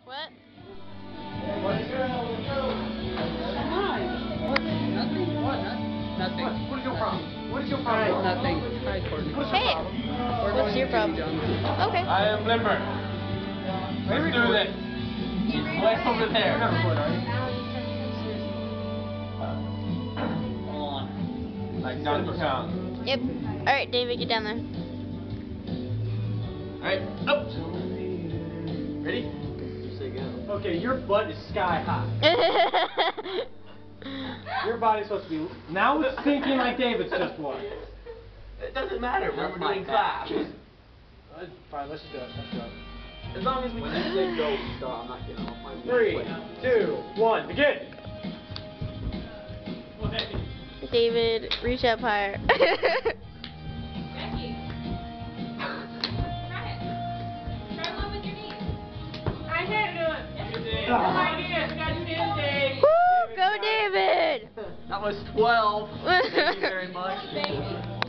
What? Nothing? What? Nothing. What is your problem? What is your problem? Nothing. Hi, Courtney. Hey, what's your problem? Okay. I am Blimper. Let's do this. Way over there. Hold on. Like Donkey Kong. Yep. Alright, David, get down there. Alright, up. Ready? Say go. Okay, your butt is sky high. Your body's supposed to be. Now it's thinking like David's just was. It doesn't matter when we're doing claps. Fine, let's just do it. Let's do it. As long as we When you say go, start. I'm not getting off my 3, 2, 1, begin. David, reach up higher. Becky. Try it. Try one with your knees. I can't do it. Yes, you did. Ah. I did. You gotta do this, Dave. Woo! Go, David! That was 12. Thank you very much. Thank you.